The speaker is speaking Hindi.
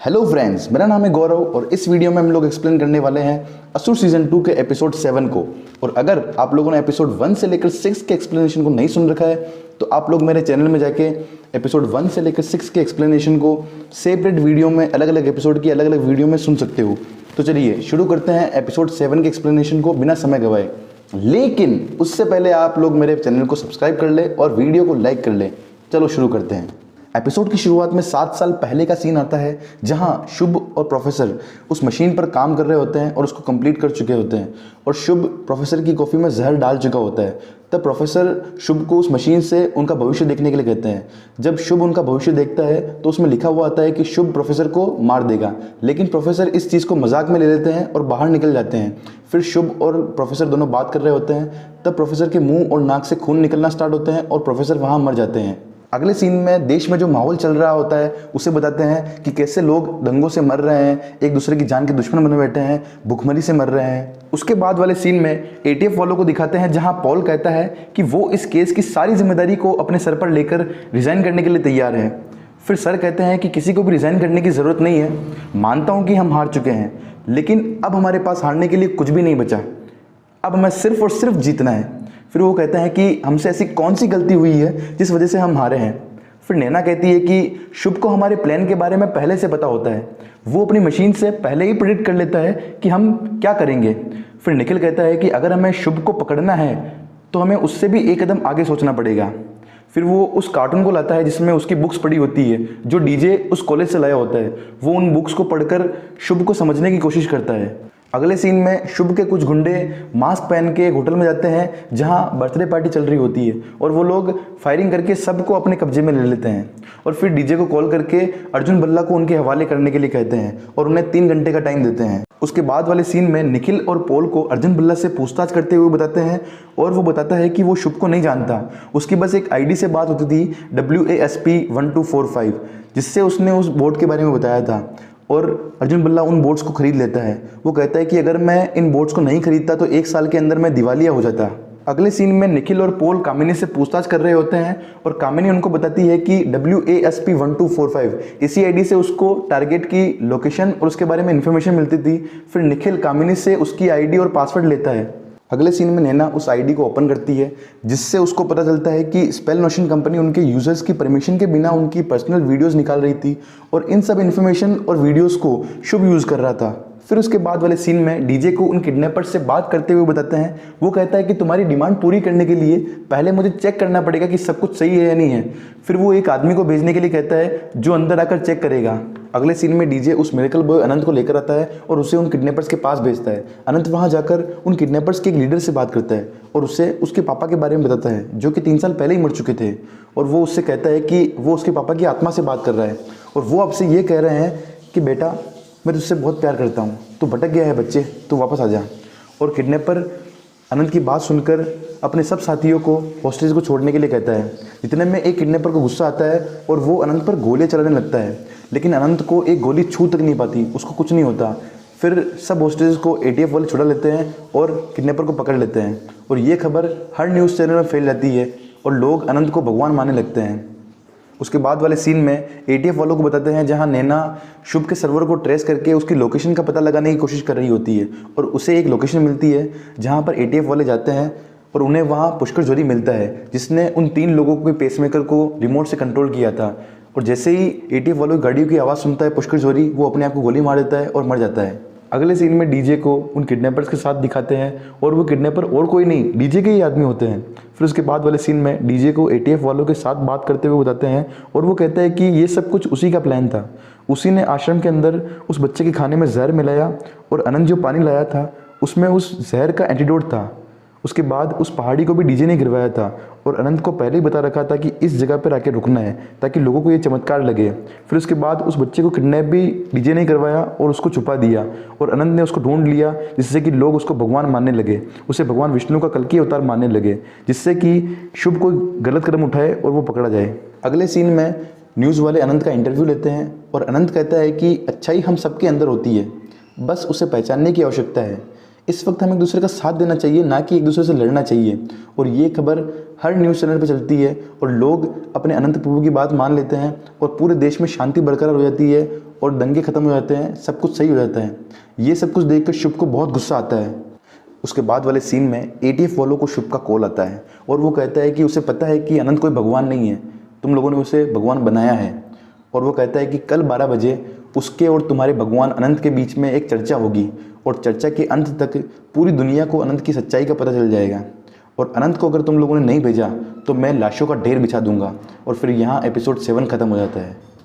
हेलो फ्रेंड्स, मेरा नाम है गौरव और इस वीडियो में हम लोग एक्सप्लेन करने वाले हैं असुर सीजन 2 के एपिसोड 7 को। और अगर आप लोगों ने एपिसोड 1 से लेकर 6 के एक्सप्लेनेशन को नहीं सुन रखा है तो आप लोग मेरे चैनल में जाके एपिसोड 1 से लेकर 6 के एक्सप्लेनेशन को सेपरेट वीडियो में अलग अलग एपिसोड की अलग अलग वीडियो में सुन सकते हो। तो चलिए शुरू करते हैं एपिसोड 7 के एक्सप्लेनेशन को बिना समय गवाए। लेकिन उससे पहले आप लोग मेरे चैनल को सब्सक्राइब कर ले और वीडियो को लाइक कर ले। चलो शुरू करते हैं। एपिसोड की शुरुआत में 7 साल पहले का सीन आता है जहां शुभ और प्रोफेसर उस मशीन पर काम कर रहे होते हैं और उसको कंप्लीट कर चुके होते हैं और शुभ प्रोफेसर की कॉफ़ी में जहर डाल चुका होता है। तब प्रोफेसर शुभ को उस मशीन से उनका भविष्य देखने के लिए कहते हैं। जब शुभ उनका भविष्य देखता है तो उसमें लिखा हुआ आता है कि शुभ प्रोफेसर को मार देगा, लेकिन प्रोफेसर इस चीज़ को मजाक में ले लेते हैं और बाहर निकल जाते हैं। फिर शुभ और प्रोफेसर दोनों बात कर रहे होते हैं। तब प्रोफेसर के मुंह और नाक से खून निकलना स्टार्ट होते हैं और प्रोफेसर वहाँ मर जाते हैं। अगले सीन में देश में जो माहौल चल रहा होता है उसे बताते हैं कि कैसे लोग दंगों से मर रहे हैं, एक दूसरे की जान के दुश्मन बने बैठे हैं, भुखमरी से मर रहे हैं। उसके बाद वाले सीन में एटीएफ वालों को दिखाते हैं जहां पॉल कहता है कि वो इस केस की सारी जिम्मेदारी को अपने सर पर लेकर रिजाइन करने के लिए तैयार है। फिर सर कहते हैं कि किसी को भी रिजाइन करने की ज़रूरत नहीं है, मानता हूँ कि हम हार चुके हैं, लेकिन अब हमारे पास हारने के लिए कुछ भी नहीं बचा, अब हमें सिर्फ और सिर्फ जीतना है। फिर वो कहते हैं कि हमसे ऐसी कौन सी गलती हुई है जिस वजह से हम हारे हैं। फिर नैना कहती है कि शुभ को हमारे प्लान के बारे में पहले से पता होता है, वो अपनी मशीन से पहले ही प्रेडिक्ट कर लेता है कि हम क्या करेंगे। फिर निखिल कहता है कि अगर हमें शुभ को पकड़ना है तो हमें उससे भी एक कदम आगे सोचना पड़ेगा। फिर वो उस कार्टून को लाता है जिसमें उसकी बुक्स पड़ी होती है जो डीजे उस कॉलेज से लाया होता है। वो उन बुक्स को पढ़कर शुभ को समझने की कोशिश करता है। अगले सीन में शुभ के कुछ गुंडे मास्क पहन के एक होटल में जाते हैं जहां बर्थडे पार्टी चल रही होती है और वो लोग फायरिंग करके सबको अपने कब्जे में ले लेते हैं और फिर डीजे को कॉल करके अर्जुन बल्ला को उनके हवाले करने के लिए कहते हैं और उन्हें 3 घंटे का टाइम देते हैं। उसके बाद वाले सीन में निखिल और पोल को अर्जुन बल्ला से पूछताछ करते हुए बताते हैं और वो बताता है कि वो शुभ को नहीं जानता, उसकी बस एक आईडी से बात होती थी WASP1245 जिससे उसने उस बोर्ड के बारे में बताया था और अर्जुन बल्ला उन बोर्ड्स को खरीद लेता है। वो कहता है कि अगर मैं इन बोर्ड्स को नहीं खरीदता तो 1 साल के अंदर मैं दिवालिया हो जाता। अगले सीन में निखिल और पोल कामिनी से पूछताछ कर रहे होते हैं और कामिनी उनको बताती है कि WASP1245 इसी आईडी से उसको टारगेट की लोकेशन और उसके बारे में इन्फॉर्मेशन मिलती थी। फिर निखिल कामिनी से उसकी आईडी और पासवर्ड लेता है। अगले सीन में नैना उस आईडी को ओपन करती है जिससे उसको पता चलता है कि स्पेल नोशन कंपनी उनके यूजर्स की परमिशन के बिना उनकी पर्सनल वीडियोस निकाल रही थी और इन सब इन्फॉर्मेशन और वीडियोस को शुभ यूज़ कर रहा था। फिर उसके बाद वाले सीन में डीजे को उन किडनैपर्स से बात करते हुए बताते हैं। वो कहता है कि तुम्हारी डिमांड पूरी करने के लिए पहले मुझे चेक करना पड़ेगा कि सब कुछ सही है या नहीं है। फिर वो एक आदमी को भेजने के लिए कहता है जो अंदर आकर चेक करेगा। अगले सीन में डीजे उस मिरेकल बॉय अनंत को लेकर आता है और उसे उन किडनैपर्स के पास भेजता है। अनंत वहां जाकर उन किडनैपर्स के एक लीडर से बात करता है और उसे उसके पापा के बारे में बताता है जो कि 3 साल पहले ही मर चुके थे। और वो उससे कहता है कि वो उसके पापा की आत्मा से बात कर रहा है और वो आपसे ये कह रहे हैं कि बेटा मैं तुझसे बहुत प्यार करता हूँ, तू भटक गया है बच्चे, तू वापस आ जा। और किडनैपर अनंत की बात सुनकर अपने सब साथियों को हॉस्टेज को छोड़ने के लिए कहता है। इतने में एक किडनैपर को गुस्सा आता है और वो अनंत पर गोलियां चलाने लगता है, लेकिन अनंत को एक गोली छू तक नहीं पाती, उसको कुछ नहीं होता। फिर सब हॉस्टेज को एटीएफ वाले छुड़ा लेते हैं और किडनैपर को पकड़ लेते हैं और ये खबर हर न्यूज़ चैनल में फैल जाती है और लोग अनंत को भगवान मानने लगते हैं। उसके बाद वाले सीन में एटीएफ वालों को बताते हैं जहां नैना शुभ के सर्वर को ट्रेस करके उसकी लोकेशन का पता लगाने की कोशिश कर रही होती है और उसे एक लोकेशन मिलती है जहां पर एटीएफ वाले जाते हैं और उन्हें वहां पुष्कर जोरी मिलता है जिसने उन 3 लोगों के पेसमेकर को रिमोट से कंट्रोल किया था। और जैसे ही एटीएफ वालों की गाड़ियों की आवाज़ सुनता है पुष्कर जोरी, वो अपने आप को गोली मार देता है और मर जाता है। अगले सीन में डीजे को उन किडनैपर्स के साथ दिखाते हैं और वो किडनैपर और कोई नहीं डीजे के ही आदमी होते हैं। फिर उसके बाद वाले सीन में डीजे को एटीएफ वालों के साथ बात करते हुए बताते हैं और वो कहता है कि ये सब कुछ उसी का प्लान था। उसी ने आश्रम के अंदर उस बच्चे के खाने में जहर मिलाया और अनंत जो पानी लाया था उसमें उस जहर का एंटीडोट था। उसके बाद उस पहाड़ी को भी डीजे ने गिरवाया था और अनंत को पहले ही बता रखा था कि इस जगह पर आके रुकना है ताकि लोगों को ये चमत्कार लगे। फिर उसके बाद उस बच्चे को किडनैप भी डीजे ने करवाया और उसको छुपा दिया और अनंत ने उसको ढूंढ लिया जिससे कि लोग उसको भगवान मानने लगे, उसे भगवान विष्णु का कल्कि अवतार मानने लगे, जिससे कि शुभ को गलत कदम उठाए और वो पकड़ा जाए। अगले सीन में न्यूज़ वाले अनंत का इंटरव्यू लेते हैं और अनंत कहता है कि अच्छाई हम सबके अंदर होती है, बस उसे पहचानने की आवश्यकता है। इस वक्त हमें एक दूसरे का साथ देना चाहिए, ना कि एक दूसरे से लड़ना चाहिए। और ये खबर हर न्यूज़ चैनल पर चलती है और लोग अपने अनंत प्रभु की बात मान लेते हैं और पूरे देश में शांति बरकरार हो जाती है और दंगे खत्म हो जाते हैं, सब कुछ सही हो जाता है। ये सब कुछ देखकर शुभ को बहुत गुस्सा आता है। उसके बाद वाले सीन में एटीएफ वालों को शुभ का कॉल आता है और वो कहता है कि उसे पता है कि अनंत कोई भगवान नहीं है, तुम लोगों ने उसे भगवान बनाया है। और वो कहता है कि कल 12 बजे उसके और तुम्हारे भगवान अनंत के बीच में एक चर्चा होगी और चर्चा के अंत तक पूरी दुनिया को अनंत की सच्चाई का पता चल जाएगा। और अनंत को अगर तुम लोगों ने नहीं भेजा तो मैं लाशों का ढेर बिछा दूंगा। और फिर यहाँ एपिसोड 7 खत्म हो जाता है।